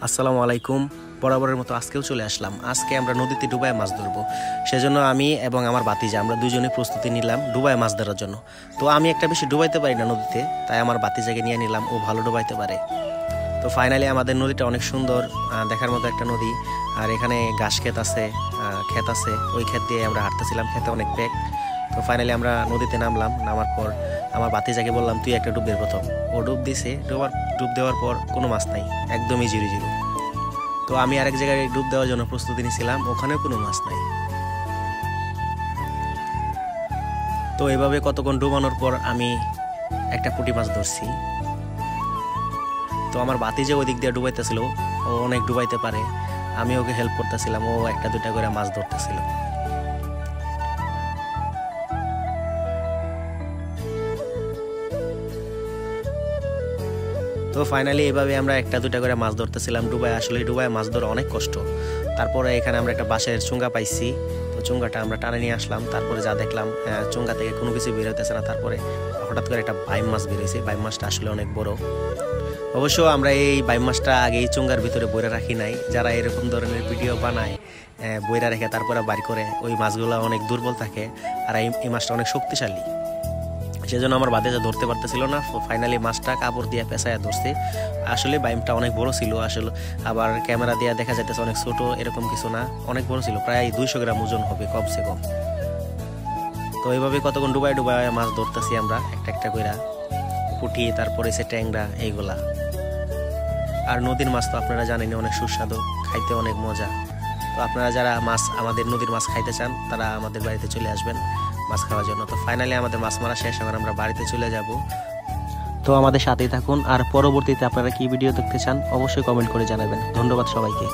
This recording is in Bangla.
আসসালামু আলাইকুম। বরাবরের মতো আজকেও চলে আসলাম। আজকে আমরা নদীতে ডুবায় মাছ ধরবো। সেজন্য আমি এবং আমার ভাতিজা আমরা দুজনে প্রস্তুতি নিলাম ডুবায় মাছ ধরার জন্য। তো আমি একটা বেশি ডুবাইতে পারি না নদীতে, তাই আমার ভাতিজাকে নিয়ে নিলাম, ও ভালো ডুবাইতে পারে। তো ফাইনালি আমাদের নদীটা অনেক সুন্দর, দেখার মতো একটা নদী। আর এখানে ঘাস ক্ষেত আছে, ক্ষেত আছে, ওই ক্ষেত দিয়ে আমরা হাঁটতেছিলাম, ক্ষেতে অনেক ব্যাগ। তো ফাইনালি আমরা নদীতে নামলাম। নামার পর আমার ভাতিজাকে বললাম তুই একটা ডুব বের প্রথম। ও ডুব দিছে, ডুব দেওয়ার পর কোনো মাছ নাই, একদমই জিরো জিরো। তো আমি আরেক জায়গায় ডুব দেওয়ার জন্য প্রস্তুতি নিয়েছিলাম, ওখানেও কোনো মাছ নাই। তো এভাবে কতক্ষণ ডুবানোর পর আমি একটা পুঁটি মাছ ধরছি। তো আমার ভাতিজা ওই দিক দিয়ে ডুবাইতেছিল, ও অনেক ডুবাইতে পারে, আমি ওকে হেল্প করতেছিলাম, ও একটা দুটা করে মাছ ধরতেছিল। তো ফাইনালি এভাবে আমরা একটা দুটা করে মাছ ধরতেছিলাম ডুবায়। আসলে ডুবায় মাছ ধরা অনেক কষ্ট। তারপরে এখানে আমরা একটা বাঁশের চুঙ্গা পাইছি, তো চুঙ্গাটা আমরা টানে নিয়ে আসলাম। তারপরে যা দেখলাম চুঙ্গা থেকে কোনো কিছু বের হইতেছে না। তারপরে হঠাৎ করে একটা বাইম মাছ বেরিয়েছে। বাইম মাছটা আসলে অনেক বড়। অবশ্য আমরা এই বাইম মাছটা আগে এই চুঙ্গার ভিতরে বইরা রাখি নাই। যারা এরকম ধরনের ভিডিও বানায় বইরা রেখে তারপরে বাড়ি করে, ওই মাছগুলো অনেক দুর্বল থাকে, আর এই মাছটা অনেক শক্তিশালী। সেজন্য আমার ভাতিজা ধরতে পারতেছিল না। ফাইনালি মাছটা কাপড় দিয়ে পেঁচায়া ধরছে। আসলে বাইমটা অনেক বড় ছিল, আসলে আবার ক্যামেরা দিয়ে দেখা যাইতেছে অনেক ছোট, এরকম কিছু না, অনেক বড় ছিল, প্রায় 200 গ্রাম ওজন হবে কমসে কম। তো এইভাবে কতক্ষণ ডুবাই ডুবাই মাছ ধরতেছি আমরা একটা একটা কইরা, পুঁটি, তারপরে সে ট্যাংরা, এইগুলা। আর নদীর মাছ তো আপনারা জানেন অনেক সুস্বাদু, খাইতে অনেক মজা। তো আপনারা যারা মাছ, আমাদের নদীর মাছ খাইতে চান, তারা আমাদের বাড়িতে চলে আসবেন মাছ খাওয়ার জন্য। তো ফাইনালি আমাদের মাছ মারা শেষ, এখন আমরা বাড়িতে চলে যাব। তো আমাদের সাথেই থাকুন, আর পরবর্তীতে আপনারা কি ভিডিও দেখতে চান অবশ্যই কমেন্ট করে জানাবেন। ধন্যবাদ সবাইকে।